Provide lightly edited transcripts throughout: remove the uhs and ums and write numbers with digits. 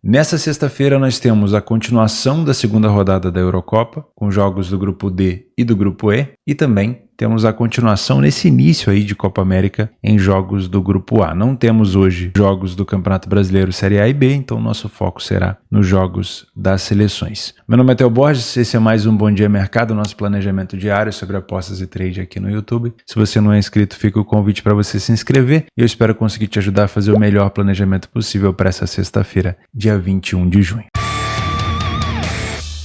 Nessa sexta-feira nós temos a continuação da segunda rodada da Eurocopa, com jogos do grupo D e do grupo E, e também temos a continuação nesse início aí de Copa América em jogos do grupo A. Não temos hoje jogos do Campeonato Brasileiro Série A e B, então nosso foco será nos jogos das seleções. Meu nome é Theo Borges, esse é mais um Bom Dia Mercado, nosso planejamento diário sobre apostas e trade aqui no YouTube. Se você não é inscrito, fica o convite para você se inscrever e eu espero conseguir te ajudar a fazer o melhor planejamento possível para essa sexta-feira, dia 21 de junho.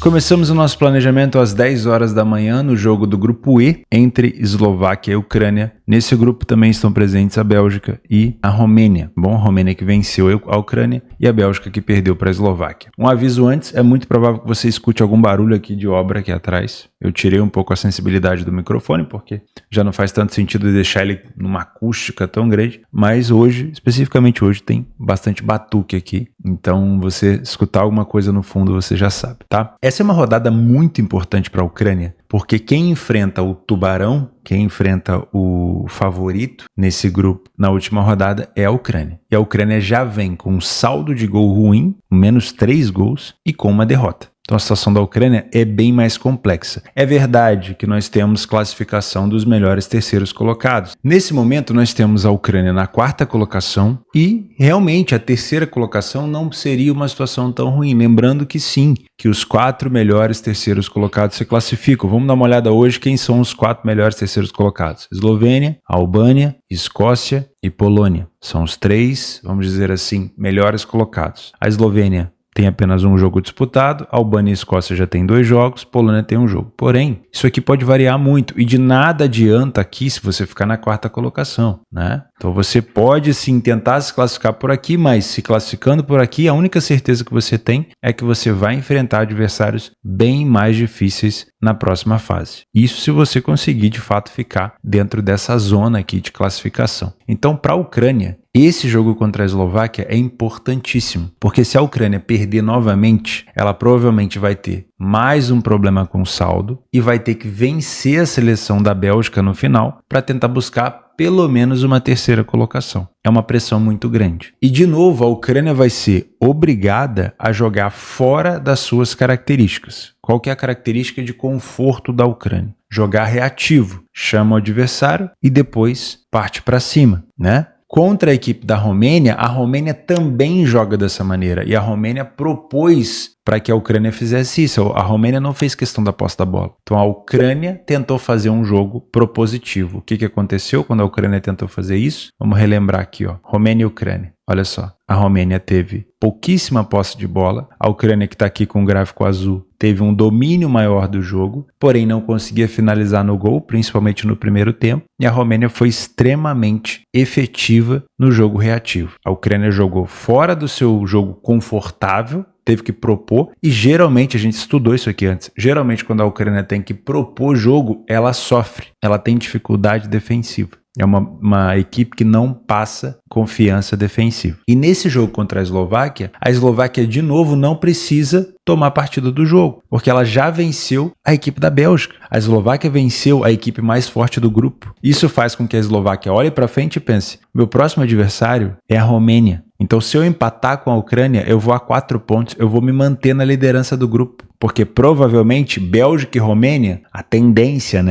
Começamos o nosso planejamento às 10 horas da manhã no jogo do grupo E entre Eslováquia e Ucrânia. Nesse grupo também estão presentes a Bélgica e a Romênia. Bom, a Romênia que venceu a Ucrânia e a Bélgica que perdeu para a Eslováquia. Um aviso antes, é muito provável que você escute algum barulho aqui de obra aqui atrás. Eu tirei um pouco a sensibilidade do microfone porque já não faz tanto sentido deixar ele numa acústica tão grande, mas hoje, especificamente hoje, tem bastante batuque aqui. Então, você escutar alguma coisa no fundo, você já sabe, tá? Essa é uma rodada muito importante para a Ucrânia, porque quem enfrenta o Tubarão, quem enfrenta o favorito nesse grupo na última rodada é a Ucrânia. E a Ucrânia já vem com um saldo de gol ruim, menos 3 gols e com uma derrota. Então a situação da Ucrânia é bem mais complexa. É verdade que nós temos classificação dos melhores terceiros colocados. Nesse momento nós temos a Ucrânia na 4ª colocação e realmente a 3ª colocação não seria uma situação tão ruim. Lembrando que sim, que os 4 melhores terceiros colocados se classificam. Vamos dar uma olhada hoje quem são os 4 melhores terceiros colocados. Eslovênia, Albânia, Escócia e Polônia. São os 3, vamos dizer assim, melhores colocados. A Eslovênia tem apenas um jogo disputado, a Albânia e a Escócia já tem 2 jogos, Polônia tem um jogo. Porém, isso aqui pode variar muito e de nada adianta aqui se você ficar na 4ª colocação, né? Então você pode sim tentar se classificar por aqui, mas se classificando por aqui, a única certeza que você tem é que você vai enfrentar adversários bem mais difíceis na próxima fase. Isso se você conseguir de fato ficar dentro dessa zona aqui de classificação. Então, para a Ucrânia, esse jogo contra a Eslováquia é importantíssimo, porque se a Ucrânia perder novamente, ela provavelmente vai ter mais um problema com o saldo e vai ter que vencer a seleção da Bélgica no final para tentar buscar pelo menos uma 3ª colocação. É uma pressão muito grande. E de novo, a Ucrânia vai ser obrigada a jogar fora das suas características. Qual que é a característica de conforto da Ucrânia? Jogar reativo, chama o adversário e depois parte para cima, né? Contra a equipe da Romênia, a Romênia também joga dessa maneira e a Romênia propôs para que a Ucrânia fizesse isso. A Romênia não fez questão da posse da bola. Então a Ucrânia tentou fazer um jogo propositivo. O que aconteceu quando a Ucrânia tentou fazer isso? Vamos relembrar aqui, ó. Romênia e Ucrânia. Olha só, a Romênia teve pouquíssima posse de bola, a Ucrânia que está aqui com o gráfico azul teve um domínio maior do jogo, porém não conseguia finalizar no gol, principalmente no primeiro tempo, e a Romênia foi extremamente efetiva no jogo reativo. A Ucrânia jogou fora do seu jogo confortável, teve que propor, e geralmente, a gente estudou isso aqui antes, geralmente quando a Ucrânia tem que propor jogo, ela sofre, ela tem dificuldade defensiva. É uma equipe que não passa confiança defensiva. E nesse jogo contra a Eslováquia de novo não precisa tomar partida do jogo, porque ela já venceu a equipe da Bélgica. A Eslováquia venceu a equipe mais forte do grupo. Isso faz com que a Eslováquia olhe para frente e pense, meu próximo adversário é a Romênia. Então se eu empatar com a Ucrânia, eu vou a 4 pontos, eu vou me manter na liderança do grupo. Porque provavelmente Bélgica e Romênia, a tendência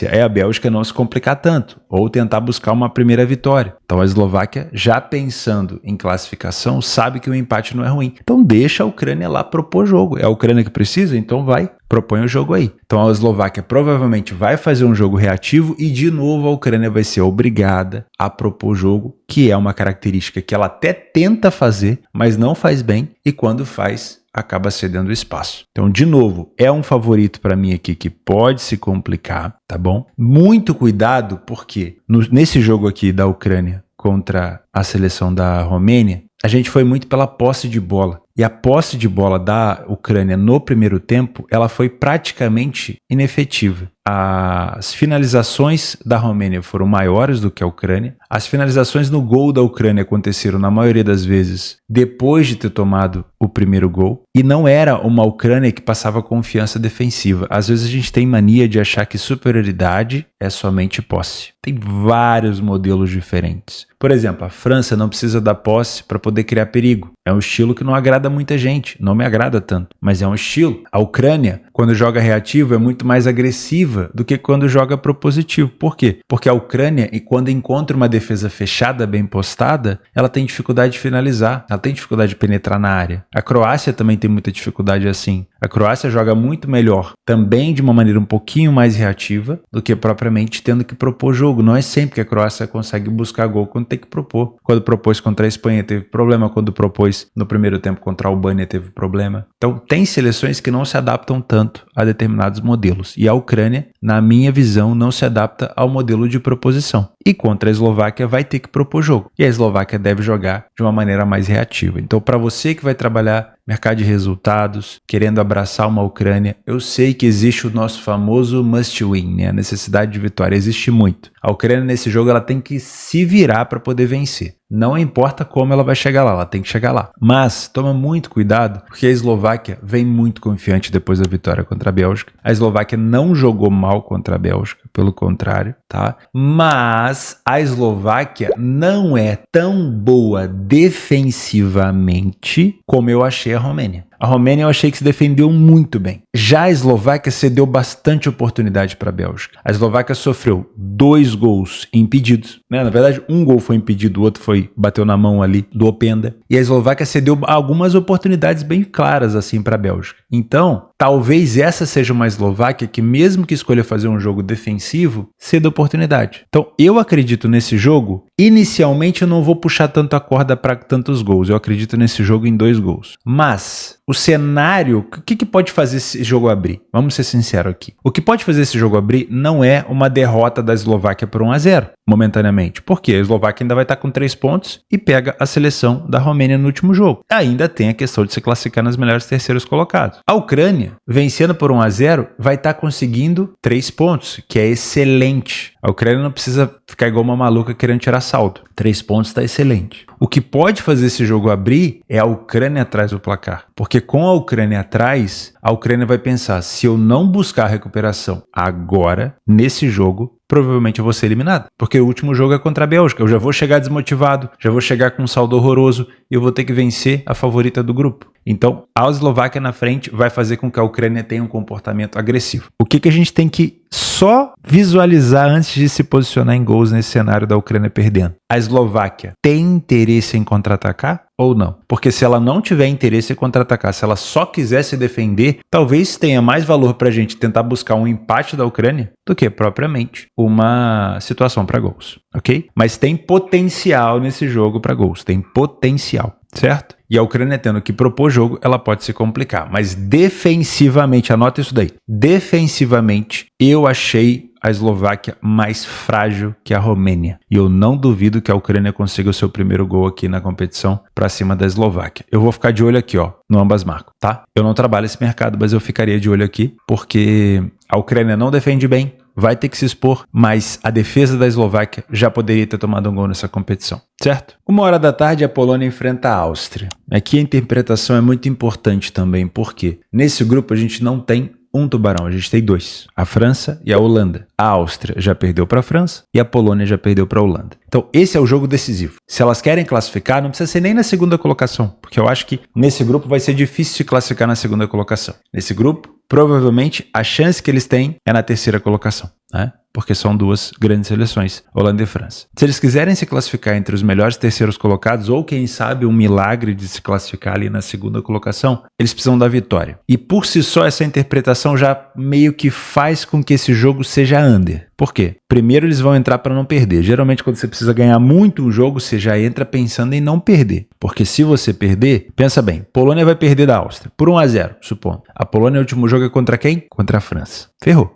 é a Bélgica não se complicar tanto, ou tentar buscar uma primeira vitória. Então a Eslováquia, já pensando em classificação, sabe que o empate não é ruim. Então deixa a Ucrânia lá propor jogo. É a Ucrânia que precisa? Então vai, propõe o jogo aí. Então a Eslováquia provavelmente vai fazer um jogo reativo e de novo a Ucrânia vai ser obrigada a propor jogo, que é uma característica que ela até tenta fazer, mas não faz bem, e quando faz, acaba cedendo espaço. Então, de novo, é um favorito para mim aqui que pode se complicar, tá bom? Muito cuidado, porque nesse jogo aqui da Ucrânia contra a seleção da Romênia, a gente foi muito pela posse de bola. E a posse de bola da Ucrânia no primeiro tempo, ela foi praticamente inefetiva. As finalizações da Romênia foram maiores do que a Ucrânia. As finalizações no gol da Ucrânia aconteceram, na maioria das vezes, depois de ter tomado o primeiro gol. E não era uma Ucrânia que passava confiança defensiva. Às vezes a gente tem mania de achar que superioridade é somente posse. Tem vários modelos diferentes. Por exemplo, a França não precisa da posse para poder criar perigo. É um estilo que não agrada muita gente, não me agrada tanto, mas é um estilo. A Ucrânia, quando joga reativo, é muito mais agressiva do que quando joga propositivo. Por quê? Porque a Ucrânia, quando encontra uma defesa fechada, bem postada, ela tem dificuldade de finalizar, ela tem dificuldade de penetrar na área. A Croácia também tem muita dificuldade assim. A Croácia joga muito melhor, também de uma maneira um pouquinho mais reativa, do que propriamente tendo que propor jogo. Não é sempre que a Croácia consegue buscar gol quando tem que propor. Quando propôs contra a Espanha teve problema, quando propôs no primeiro tempo contra a Albânia teve problema. Então tem seleções que não se adaptam tanto a determinados modelos. E a Ucrânia, na minha visão, não se adapta ao modelo de proposição. E contra a Eslováquia vai ter que propor jogo. E a Eslováquia deve jogar de uma maneira mais reativa. Então para você que vai trabalhar mercado de resultados, querendo abraçar uma Ucrânia, eu sei que existe o nosso famoso must win, né? A necessidade de vitória, existe muito. A Ucrânia nesse jogo ela tem que se virar para poder vencer. Não importa como ela vai chegar lá, ela tem que chegar lá. Mas toma muito cuidado, porque a Eslováquia vem muito confiante depois da vitória contra a Bélgica. A Eslováquia não jogou mal contra a Bélgica, pelo contrário, tá? Mas a Eslováquia não é tão boa defensivamente como eu achei a Romênia. A Romênia eu achei que se defendeu muito bem. Já a Eslováquia cedeu bastante oportunidade para a Bélgica. A Eslováquia sofreu 2 gols impedidos, né? Na verdade, um gol foi impedido, o outro bateu na mão ali do Openda. E a Eslováquia cedeu algumas oportunidades bem claras assim para a Bélgica. Então, talvez essa seja uma Eslováquia que, mesmo que escolha fazer um jogo defensivo, ceda oportunidade. Então, eu acredito nesse jogo. Inicialmente, eu não vou puxar tanto a corda para tantos gols. Eu acredito nesse jogo em 2 gols. Mas o cenário, o que pode fazer esse jogo abrir? Vamos ser sinceros aqui. O que pode fazer esse jogo abrir não é uma derrota da Eslováquia por 1-0, momentaneamente. Porque a Eslováquia ainda vai estar com 3 pontos e pega a seleção da Romênia no último jogo. Ainda tem a questão de se classificar nas melhores terceiros colocados. A Ucrânia, vencendo por 1-0, vai estar conseguindo 3 pontos, que é excelente. A Ucrânia não precisa ficar igual uma maluca querendo tirar saldo. 3 pontos está excelente. O que pode fazer esse jogo abrir é a Ucrânia atrás do placar. Porque com a Ucrânia atrás, a Ucrânia vai pensar, se eu não buscar a recuperação agora, nesse jogo, provavelmente eu vou ser eliminado. Porque o último jogo é contra a Bélgica. Eu já vou chegar desmotivado, já vou chegar com um saldo horroroso e eu vou ter que vencer a favorita do grupo. Então, a Eslováquia na frente vai fazer com que a Ucrânia tenha um comportamento agressivo. O que a gente tem que só visualizar antes de se posicionar em gols nesse cenário da Ucrânia perdendo? A Eslováquia tem interesse em contra-atacar ou não? Porque se ela não tiver interesse em contra-atacar, se ela só quiser se defender, talvez tenha mais valor para a gente tentar buscar um empate da Ucrânia do que propriamente uma situação para gols, ok? Mas tem potencial nesse jogo para gols, tem potencial, certo? E a Ucrânia tendo que propor jogo, ela pode se complicar. Mas defensivamente, anota isso daí, defensivamente eu achei a Eslováquia mais frágil que a Romênia. E eu não duvido que a Ucrânia consiga o seu primeiro gol aqui na competição para cima da Eslováquia. Eu vou ficar de olho aqui, ó, no ambas marcam, tá? Eu não trabalho esse mercado, mas eu ficaria de olho aqui, porque a Ucrânia não defende bem, vai ter que se expor, mas a defesa da Eslováquia já poderia ter tomado um gol nessa competição, certo? 1h a Polônia enfrenta a Áustria. Aqui a interpretação é muito importante também, porque nesse grupo a gente não tem um tubarão, a gente tem 2, a França e a Holanda. A Áustria já perdeu para a França e a Polônia já perdeu para a Holanda. Então esse é o jogo decisivo. Se elas querem classificar, não precisa ser nem na segunda colocação, porque eu acho que nesse grupo vai ser difícil se classificar na segunda colocação. Nesse grupo, provavelmente a chance que eles têm é na terceira colocação, né? Porque são 2 grandes seleções, Holanda e França. Se eles quiserem se classificar entre os melhores terceiros colocados, ou quem sabe um milagre de se classificar ali na segunda colocação, eles precisam da vitória. E por si só essa interpretação já meio que faz com que esse jogo seja under. Por quê? Primeiro eles vão entrar para não perder. Geralmente quando você precisa ganhar muito um jogo, você já entra pensando em não perder. Porque se você perder, pensa bem, Polônia vai perder da Áustria por 1-0, supondo. A Polônia, o último jogo é contra quem? Contra a França. Ferrou,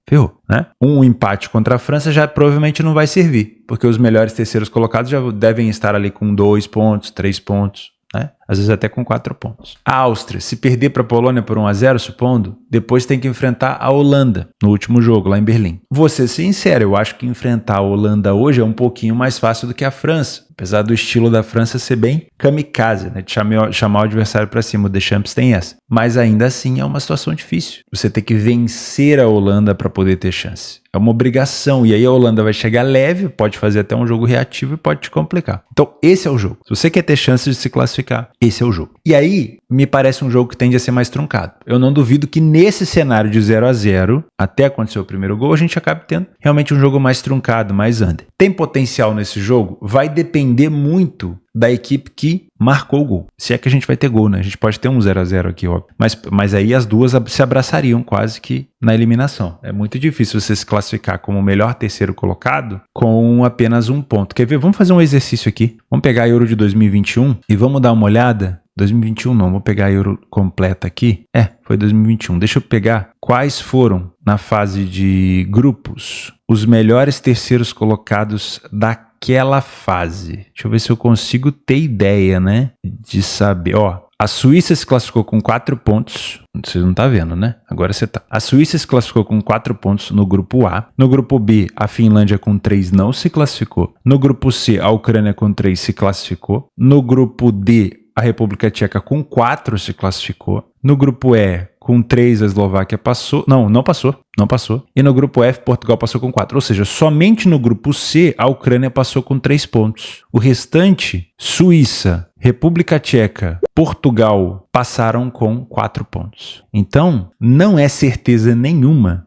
né? Um empate contra a França já provavelmente não vai servir, porque os melhores terceiros colocados já devem estar ali com 2 pontos, 3 pontos. né? Às vezes até com 4 pontos. A Áustria, se perder para a Polônia por 1-0, supondo, depois tem que enfrentar a Holanda no último jogo, lá em Berlim. Vou ser sincero, eu acho que enfrentar a Holanda hoje é um pouquinho mais fácil do que a França, apesar do estilo da França ser bem kamikaze, né? De chamar o adversário para cima. O Deschamps tem essa. Mas ainda assim é uma situação difícil. Você tem que vencer a Holanda para poder ter chance. É uma obrigação. E aí a Holanda vai chegar leve, pode fazer até um jogo reativo e pode te complicar. Então esse é o jogo. Se você quer ter chance de se classificar, esse é o jogo. E aí me parece um jogo que tende a ser mais truncado. Eu não duvido que nesse cenário de 0-0, até acontecer o primeiro gol, a gente acabe tendo realmente um jogo mais truncado, mais under. Tem potencial nesse jogo? Vai depender muito da equipe que marcou o gol. Se é que a gente vai ter gol, né? A gente pode ter um 0-0 aqui, óbvio. Mas aí as duas se abraçariam quase que na eliminação. É muito difícil você se classificar como o melhor terceiro colocado com apenas um ponto. Quer ver? Vamos fazer um exercício aqui. Vamos pegar a Euro de 2021 e vamos dar uma olhada. 2021 não, vou pegar a Euro completa aqui. Foi 2021. Deixa eu pegar quais foram, na fase de grupos, os melhores terceiros colocados daquela fase. Deixa eu ver se eu consigo ter ideia, né? De saber. A Suíça se classificou com 4 pontos. Você não tá vendo, né? Agora você tá. A Suíça se classificou com 4 pontos no grupo A. No grupo B, a Finlândia com 3 não se classificou. No grupo C, a Ucrânia com 3 se classificou. No grupo D, a República Tcheca com 4 se classificou. No grupo E, com 3 a Eslováquia passou. Não passou. E no grupo F, Portugal passou com 4. Ou seja, somente no grupo C, a Ucrânia passou com 3 pontos. O restante, Suíça, República Tcheca, Portugal, passaram com 4 pontos. Então, não é certeza nenhuma.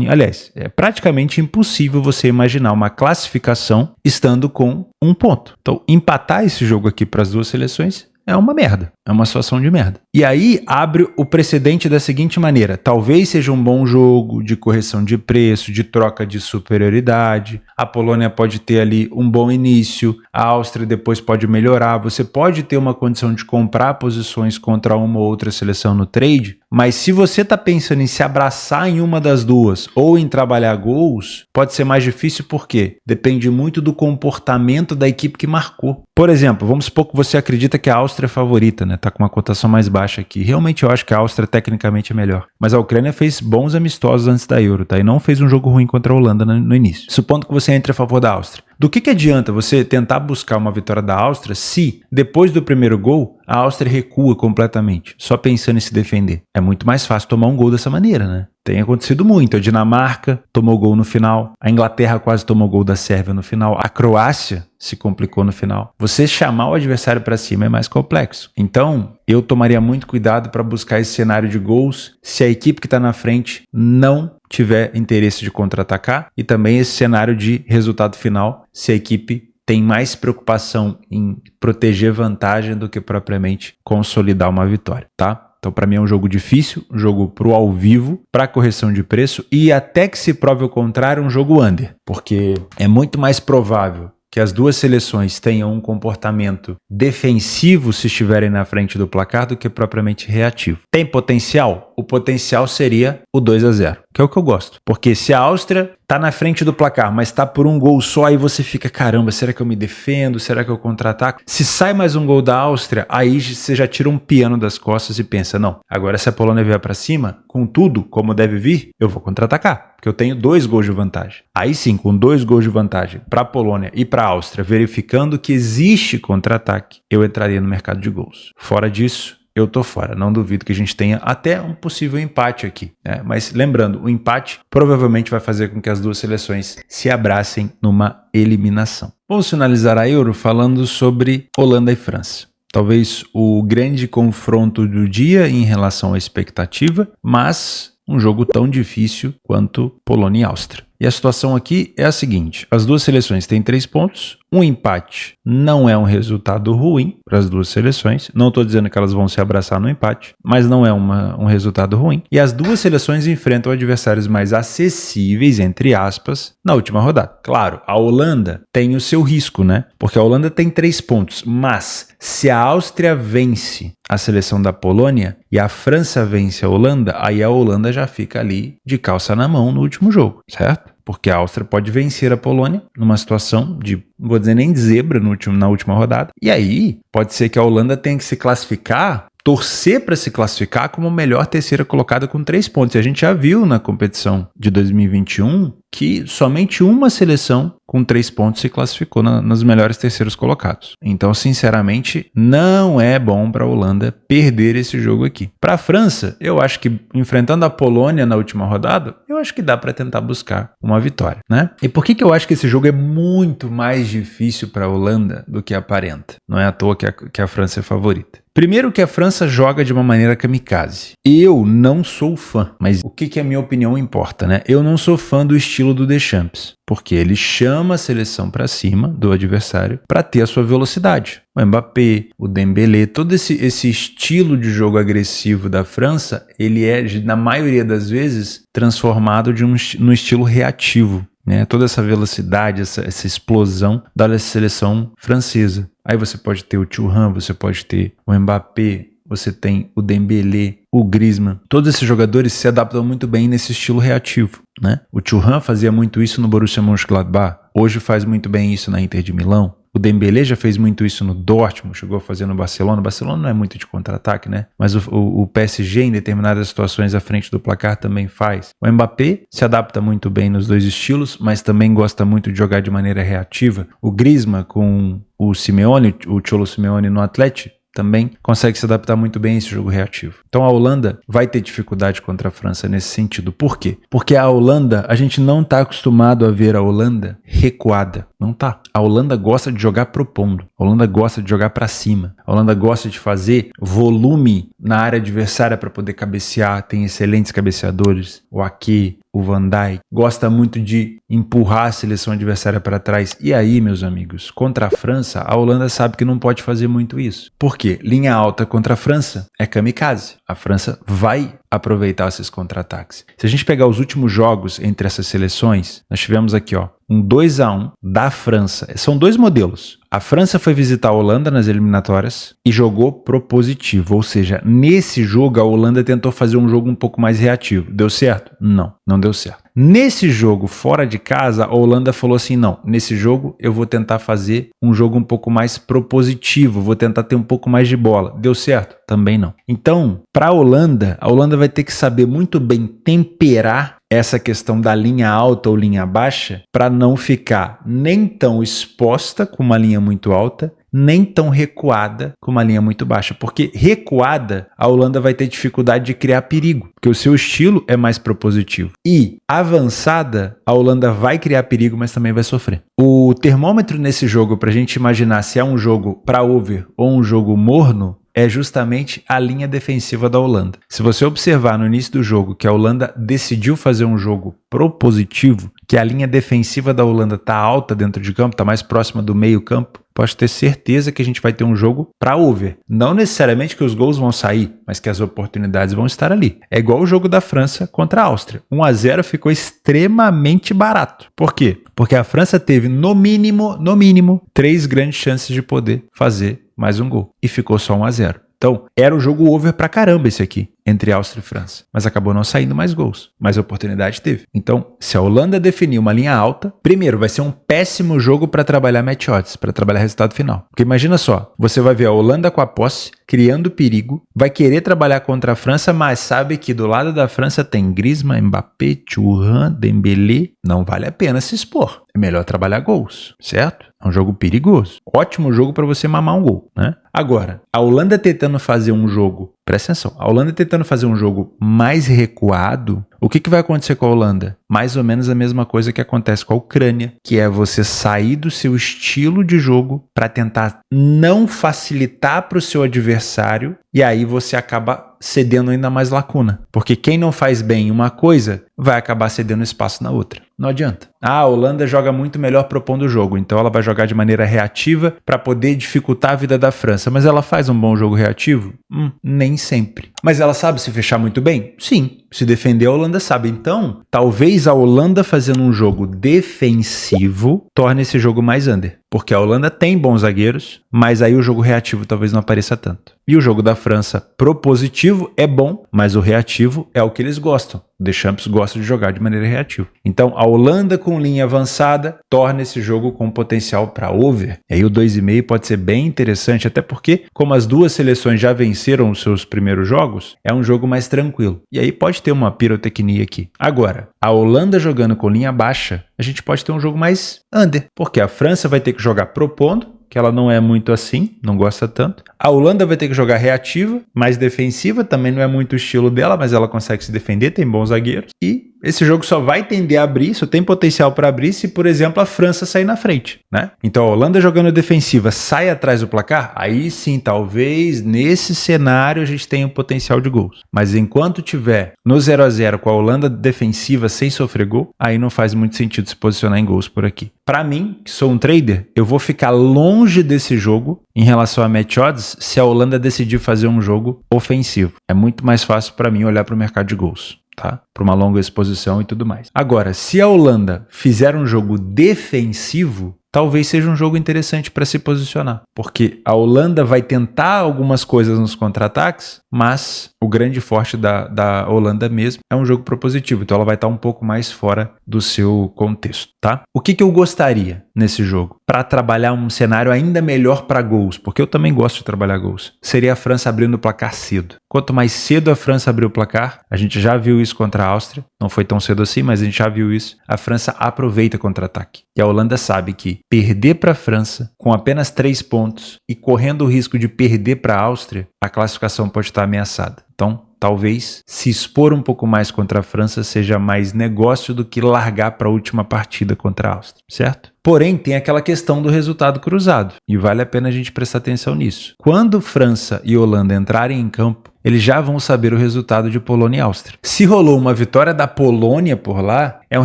Aliás, é praticamente impossível você imaginar uma classificação estando com 1 ponto. Então, empatar esse jogo aqui para as duas seleções é uma merda. É uma situação de merda. E aí abre o precedente da seguinte maneira. Talvez seja um bom jogo de correção de preço, de troca de superioridade. A Polônia pode ter ali um bom início. A Áustria depois pode melhorar. Você pode ter uma condição de comprar posições contra uma ou outra seleção no trade. Mas se você está pensando em se abraçar em uma das duas ou em trabalhar gols, pode ser mais difícil porque depende muito do comportamento da equipe que marcou. Por exemplo, vamos supor que você acredita que a Áustria é favorita, né? Tá com uma cotação mais baixa aqui. Realmente eu acho que a Áustria tecnicamente é melhor. Mas a Ucrânia fez bons amistosos antes da Euro, tá? E não fez um jogo ruim contra a Holanda no início. Supondo que você entre a favor da Áustria. Do que adianta você tentar buscar uma vitória da Áustria se, depois do primeiro gol, a Áustria recua completamente, só pensando em se defender? É muito mais fácil tomar um gol dessa maneira, né? Tem acontecido muito. A Dinamarca tomou gol no final, a Inglaterra quase tomou gol da Sérvia no final, a Croácia se complicou no final. Você chamar o adversário para cima é mais complexo. Então, eu tomaria muito cuidado para buscar esse cenário de gols se a equipe que está na frente não tiver interesse de contra-atacar, e também esse cenário de resultado final se a equipe tem mais preocupação em proteger vantagem do que propriamente consolidar uma vitória, tá? Então, para mim é um jogo difícil, um jogo pro ao vivo, para correção de preço, e até que se prove o contrário, um jogo under, porque é muito mais provável que as duas seleções tenham um comportamento defensivo se estiverem na frente do placar do que propriamente reativo. Tem potencial? O potencial seria o 2-0, que é o que eu gosto. Porque se a Áustria tá na frente do placar, mas tá por um gol só, aí você fica, caramba, será que eu me defendo? Será que eu contra-ataco? Se sai mais um gol da Áustria, aí você já tira um piano das costas e pensa, não, agora se a Polônia vier para cima, com tudo como deve vir, eu vou contra-atacar, porque eu tenho 2 gols de vantagem. Aí sim, com 2 gols de vantagem para a Polônia e para a Áustria, verificando que existe contra-ataque, eu entraria no mercado de gols. Fora disso, eu tô fora. Não duvido que a gente tenha até um possível empate aqui, né? Mas lembrando, o empate provavelmente vai fazer com que as duas seleções se abracem numa eliminação. Vamos finalizar a Euro falando sobre Holanda e França. Talvez o grande confronto do dia em relação à expectativa, mas um jogo tão difícil quanto Polônia e Áustria. E a situação aqui é a seguinte: as duas seleções têm 3 pontos, um empate não é um resultado ruim para as duas seleções, não estou dizendo que elas vão se abraçar no empate, mas não é um resultado ruim, e as duas seleções enfrentam adversários mais acessíveis, entre aspas, na última rodada. Claro, a Holanda tem o seu risco, né? Porque a Holanda tem 3 pontos, mas se a Áustria vence a seleção da Polônia e a França vence a Holanda, aí a Holanda já fica ali de calça na mão no último jogo, certo? porque a Áustria pode vencer a Polônia numa situação de, não vou dizer nem de zebra na última rodada, e aí pode ser que a Holanda tenha que se classificar, torcer para se classificar como melhor terceira colocada com 3 pontos. E a gente já viu na competição de 2021 que somente uma seleção com 3 pontos se classificou nos melhores terceiros colocados. Então, sinceramente, não é bom para a Holanda perder esse jogo aqui. Para a França, eu acho que enfrentando a Polônia na última rodada, eu acho que dá para tentar buscar uma vitória, né? E por que eu acho que esse jogo é muito mais difícil para a Holanda do que aparenta? Não é à toa que a França é favorita. Primeiro que a França joga de uma maneira kamikaze. Eu não sou fã, mas o que a minha opinião importa, né? Eu não sou fã do estilo do Deschamps, porque ele chama a seleção para cima do adversário para ter a sua velocidade. O Mbappé, o Dembélé, todo esse estilo de jogo agressivo da França, ele é, na maioria das vezes, transformado no estilo reativo. Né? Toda essa velocidade, essa explosão da seleção francesa. Aí você pode ter o Thuram, você pode ter o Mbappé, você tem o Dembélé, o Griezmann. Todos esses jogadores se adaptam muito bem nesse estilo reativo. Né? O Thuram fazia muito isso no Borussia Mönchengladbach, hoje faz muito bem isso na Inter de Milão. O Dembélé já fez muito isso no Dortmund, chegou a fazer no Barcelona. O Barcelona não é muito de contra-ataque, né? Mas o PSG, em determinadas situações à frente do placar, também faz. O Mbappé se adapta muito bem nos dois estilos, mas também gosta muito de jogar de maneira reativa. O Griezmann com o Simeone, o Cholo Simeone no Atlético, também consegue se adaptar muito bem a esse jogo reativo. Então a Holanda vai ter dificuldade contra a França nesse sentido. Por quê? Porque a Holanda, a gente não está acostumado a ver a Holanda recuada. Não tá. A Holanda gosta de jogar propondo. A Holanda gosta de jogar para cima. A Holanda gosta de fazer volume na área adversária para poder cabecear. Tem excelentes cabeceadores. O Ake, o Van Dijk. Gosta muito de empurrar a seleção adversária para trás. E aí, meus amigos, contra a França, a Holanda sabe que não pode fazer muito isso. Por quê? Linha alta contra a França é kamikaze. A França vai aproveitar esses contra-ataques. Se a gente pegar os últimos jogos entre essas seleções, nós tivemos aqui, um 2-1 da França. São dois modelos. A França foi visitar a Holanda nas eliminatórias e jogou propositivo, ou seja, nesse jogo a Holanda tentou fazer um jogo um pouco mais reativo. Deu certo? Não deu certo. Nesse jogo fora de casa, a Holanda falou assim, não, nesse jogo eu vou tentar fazer um jogo um pouco mais propositivo, vou tentar ter um pouco mais de bola. Deu certo? Também não. Então, para a Holanda vai ter que saber muito bem temperar essa questão da linha alta ou linha baixa para não ficar nem tão exposta com uma linha muito alta, nem tão recuada com uma linha muito baixa. Porque recuada, a Holanda vai ter dificuldade de criar perigo, porque o seu estilo é mais propositivo. E avançada, a Holanda vai criar perigo, mas também vai sofrer. O termômetro nesse jogo, para a gente imaginar se é um jogo para over ou um jogo morno, é justamente a linha defensiva da Holanda. Se você observar no início do jogo que a Holanda decidiu fazer um jogo propositivo, que a linha defensiva da Holanda está alta dentro de campo, está mais próxima do meio campo, pode ter certeza que a gente vai ter um jogo para over. Não necessariamente que os gols vão sair, mas que as oportunidades vão estar ali. É igual o jogo da França contra a Áustria. 1-0 ficou extremamente barato. Por quê? Porque a França teve, no mínimo, 3 grandes chances de poder fazer mais um gol. E ficou só 1-0. Então, era o jogo over pra caramba esse aqui, entre Áustria e França. Mas acabou não saindo mais gols. Mas a oportunidade teve. Então, se a Holanda definir uma linha alta, primeiro, vai ser um péssimo jogo para trabalhar match odds, para trabalhar resultado final. Porque imagina só, você vai ver a Holanda com a posse, criando perigo, vai querer trabalhar contra a França, mas sabe que do lado da França tem Griezmann, Mbappé, Thuram, Dembélé. Não vale a pena se expor. É melhor trabalhar gols, certo? É um jogo perigoso. Ótimo jogo para você mamar um gol, né? Agora, a Holanda tentando fazer um jogo, presta atenção, a Holanda tentando fazer um jogo mais recuado, o que vai acontecer com a Holanda? Mais ou menos a mesma coisa que acontece com a Ucrânia, que é você sair do seu estilo de jogo para tentar não facilitar para o seu adversário e aí você acaba cedendo ainda mais lacuna. Porque quem não faz bem uma coisa vai acabar cedendo espaço na outra. Não adianta. A Holanda joga muito melhor propondo o jogo, então ela vai jogar de maneira reativa para poder dificultar a vida da França. Mas ela faz um bom jogo reativo? Nem sempre. Mas ela sabe se fechar muito bem? Sim. Se defender, a Holanda sabe. Então, talvez a Holanda fazendo um jogo defensivo torne esse jogo mais under. Porque a Holanda tem bons zagueiros, mas aí o jogo reativo talvez não apareça tanto. E o jogo da França propositivo é bom, mas o reativo é o que eles gostam. O Deschamps gosta de jogar de maneira reativa. Então, a Holanda com linha avançada torna esse jogo com potencial para over. E aí o 2,5 pode ser bem interessante, até porque, como as duas seleções já venceram os seus primeiros jogos, é um jogo mais tranquilo. E aí pode ter uma pirotecnia aqui. Agora, a Holanda jogando com linha baixa, a gente pode ter um jogo mais under, porque a França vai ter que jogar propondo, que ela não é muito assim, não gosta tanto. A Holanda vai ter que jogar reativa, mais defensiva, também não é muito o estilo dela, mas ela consegue se defender, tem bons zagueiros. E esse jogo só vai tender a abrir, só tem potencial para abrir se, por exemplo, a França sair na frente, né? Então a Holanda jogando defensiva sai atrás do placar, aí sim, talvez nesse cenário a gente tenha um potencial de gols. Mas enquanto tiver no 0-0 com a Holanda defensiva sem sofrer gol, aí não faz muito sentido se posicionar em gols por aqui. Para mim, que sou um trader, eu vou ficar longe desse jogo em relação a match odds se a Holanda decidir fazer um jogo ofensivo. É muito mais fácil para mim olhar para o mercado de gols, tá? Para uma longa exposição e tudo mais. Agora, se a Holanda fizer um jogo defensivo, talvez seja um jogo interessante para se posicionar, porque a Holanda vai tentar algumas coisas nos contra-ataques, mas o grande forte da Holanda mesmo é um jogo propositivo, então ela vai estar um pouco mais fora do seu contexto, tá? O que eu gostaria nesse jogo? Para trabalhar um cenário ainda melhor para gols, porque eu também gosto de trabalhar gols, seria a França abrindo o placar cedo. Quanto mais cedo a França abrir o placar, a gente já viu isso contra a Áustria, não foi tão cedo assim, mas a gente já viu isso, a França aproveita contra-ataque. E a Holanda sabe que perder para a França com apenas 3 pontos e correndo o risco de perder para a Áustria, a classificação pode estar ameaçada. Então, talvez se expor um pouco mais contra a França seja mais negócio do que largar para a última partida contra a Áustria, certo? Porém, tem aquela questão do resultado cruzado, e vale a pena a gente prestar atenção nisso. Quando França e Holanda entrarem em campo, eles já vão saber o resultado de Polônia e Áustria. Se rolou uma vitória da Polônia por lá, é um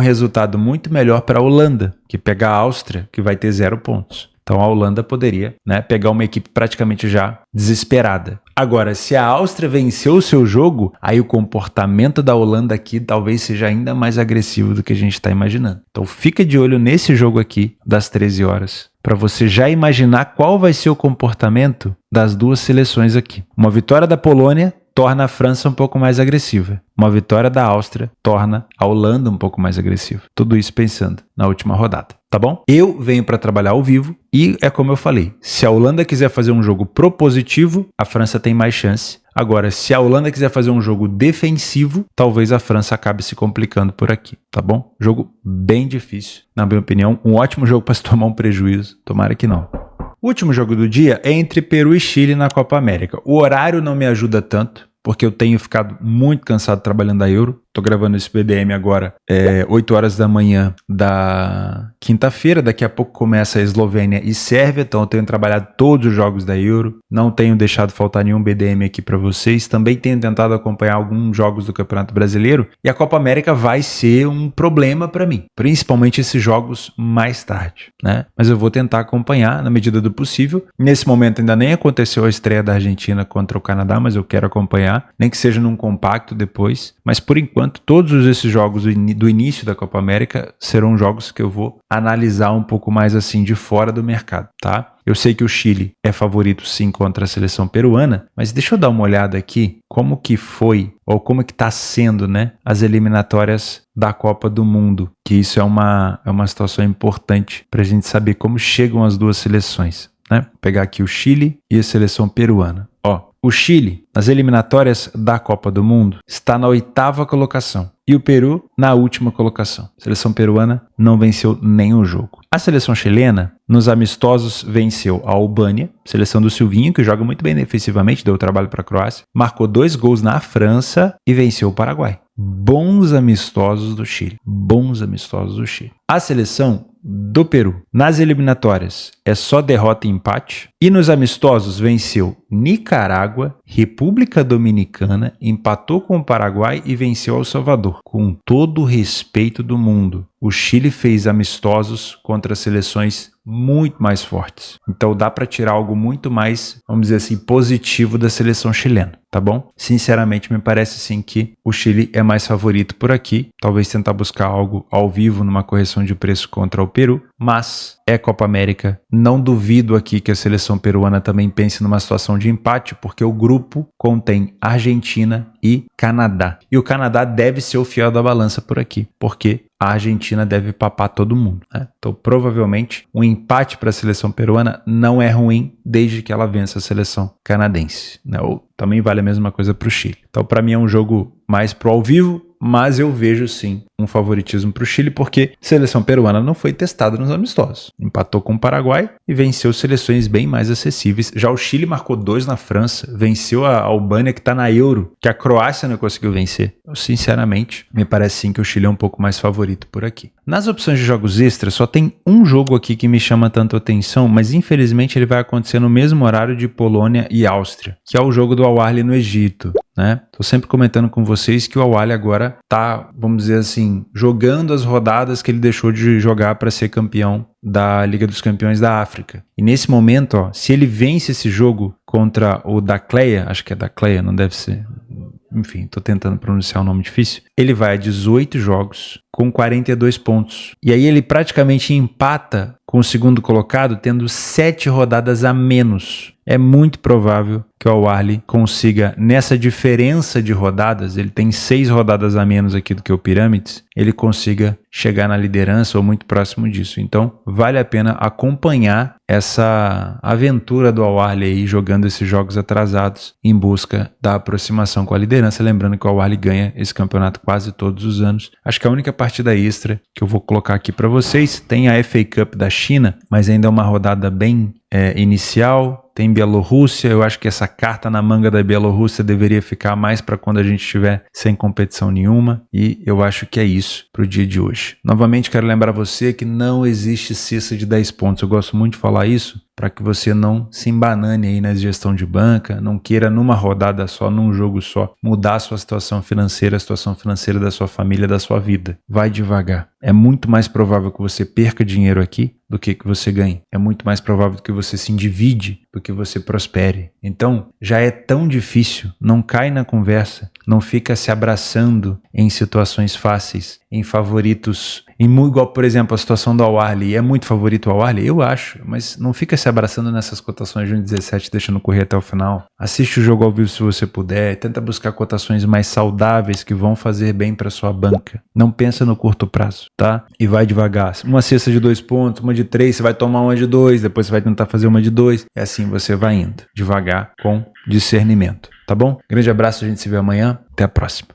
resultado muito melhor para a Holanda, que pega a Áustria, que vai ter 0 pontos. Então a Holanda poderia, pegar uma equipe praticamente já desesperada. Agora, se a Áustria venceu o seu jogo, aí o comportamento da Holanda aqui talvez seja ainda mais agressivo do que a gente está imaginando. Então fica de olho nesse jogo aqui das 13 horas, para você já imaginar qual vai ser o comportamento das duas seleções aqui. Uma vitória da Polônia torna a França um pouco mais agressiva. Uma vitória da Áustria torna a Holanda um pouco mais agressiva. Tudo isso pensando na última rodada, tá bom? Eu venho para trabalhar ao vivo e é como eu falei, se a Holanda quiser fazer um jogo propositivo, a França tem mais chance. Agora, se a Holanda quiser fazer um jogo defensivo, talvez a França acabe se complicando por aqui, tá bom? Jogo bem difícil, na minha opinião. Um ótimo jogo para se tomar um prejuízo. Tomara que não. O último jogo do dia é entre Peru e Chile na Copa América. O horário não me ajuda tanto, porque eu tenho ficado muito cansado trabalhando da Euro. Tô gravando esse BDM agora, 8 horas da manhã da quinta-feira. Daqui a pouco começa a Eslovênia e Sérvia, então eu tenho trabalhado todos os jogos da Euro. Não tenho deixado faltar nenhum BDM aqui para vocês. Também tenho tentado acompanhar alguns jogos do Campeonato Brasileiro. E a Copa América vai ser um problema para mim, principalmente esses jogos mais tarde, né? Mas eu vou tentar acompanhar na medida do possível. Nesse momento ainda nem aconteceu a estreia da Argentina contra o Canadá, mas eu quero acompanhar, nem que seja num compacto depois. Mas por enquanto, todos esses jogos do início da Copa América serão jogos que eu vou analisar um pouco mais assim de fora do mercado, tá? Eu sei que o Chile é favorito sim contra a seleção peruana, mas deixa eu dar uma olhada aqui como que foi, ou como que está sendo, as eliminatórias da Copa do Mundo, que isso é uma situação importante para a gente saber como chegam as duas seleções, né? Vou pegar aqui o Chile e a seleção peruana. O Chile, nas eliminatórias da Copa do Mundo, está na 8ª colocação e o Peru na última colocação. A seleção peruana não venceu nenhum jogo. A seleção chilena, nos amistosos, venceu a Albânia, seleção do Silvinho, que joga muito bem defensivamente, deu trabalho para a Croácia, marcou 2 gols na França e venceu o Paraguai. Bons amistosos do Chile. Bons amistosos do Chile. A seleção do Peru, nas eliminatórias, é só derrota e empate. E nos amistosos venceu Nicarágua, República Dominicana, empatou com o Paraguai e venceu El Salvador. Com todo o respeito do mundo, o Chile fez amistosos contra seleções muito mais fortes. Então dá para tirar algo muito mais, vamos dizer assim, positivo da seleção chilena, tá bom? Sinceramente, me parece sim que o Chile é mais favorito por aqui. Talvez tentar buscar algo ao vivo numa correção correção de preço contra o Peru, mas é Copa América. Não duvido aqui que a seleção peruana também pense numa situação de empate, porque o grupo contém Argentina e Canadá. E o Canadá deve ser o fiel da balança por aqui, porque a Argentina deve papar todo mundo, né? Então, provavelmente, um empate para a seleção peruana não é ruim, desde que ela vença a seleção canadense, né? Ou também vale a mesma coisa para o Chile. Então, para mim, é um jogo mais pro ao vivo, mas eu vejo sim um favoritismo para o Chile, porque a seleção peruana não foi testada nos amistosos. Empatou com o Paraguai e venceu seleções bem mais acessíveis. Já o Chile marcou 2 na França, venceu a Albânia, que está na Euro, que a Croácia não conseguiu vencer. Eu, sinceramente, me parece sim que o Chile é um pouco mais favorito por aqui. Nas opções de jogos extras, só tem um jogo aqui que me chama tanto atenção, mas infelizmente ele vai acontecer no mesmo horário de Polônia e Áustria, que é o jogo do Al Ahly no Egito, né? Tô sempre comentando com vocês que o Al Ahly agora tá, vamos dizer assim, jogando as rodadas que ele deixou de jogar para ser campeão da Liga dos Campeões da África. E nesse momento, ó, se ele vence esse jogo contra o Daklea, acho que é Daklea, não deve ser... Enfim, tô tentando pronunciar um nome difícil. Ele vai a 18 jogos com 42 pontos. E aí ele praticamente empata com o segundo colocado, tendo 7 rodadas a menos. É muito provável que o Al Ahly consiga, nessa diferença de rodadas, ele tem 6 rodadas a menos aqui do que o Pirâmides, ele consiga chegar na liderança ou muito próximo disso. Então, vale a pena acompanhar essa aventura do Al Ahly aí, jogando esses jogos atrasados em busca da aproximação com a liderança. Lembrando que o Al Ahly ganha esse campeonato quase todos os anos. Acho que a única partida extra que eu vou colocar aqui para vocês tem a FA Cup da China, mas ainda é uma rodada bem inicial. Tem Bielorrússia, eu acho que essa carta na manga da Bielorrússia deveria ficar mais para quando a gente estiver sem competição nenhuma, e eu acho que é isso para o dia de hoje. Novamente quero lembrar você que não existe cesta de 10 pontos, eu gosto muito de falar isso, para que você não se embanane aí na gestão de banca, não queira numa rodada só, num jogo só, mudar a sua situação financeira, a situação financeira da sua família, da sua vida. Vai devagar. É muito mais provável que você perca dinheiro aqui do que você ganhe. É muito mais provável que você se endivide do que você prospere. Então, já é tão difícil, não cai na conversa, não fica se abraçando em situações fáceis, em favoritos, igual, por exemplo, a situação do Al Ahly. É muito favorito o Al Ahly? Eu acho, mas não fica se abraçando nessas cotações de 1,17 deixando correr até o final. Assiste o jogo ao vivo se você puder, tenta buscar cotações mais saudáveis que vão fazer bem para sua banca. Não pensa no curto prazo, tá? E vai devagar. Uma cesta de 2 pontos, uma de 3, você vai tomar uma de 2, depois você vai tentar fazer uma de 2, e assim você vai indo, devagar, com discernimento, tá bom? Grande abraço, a gente se vê amanhã, até a próxima.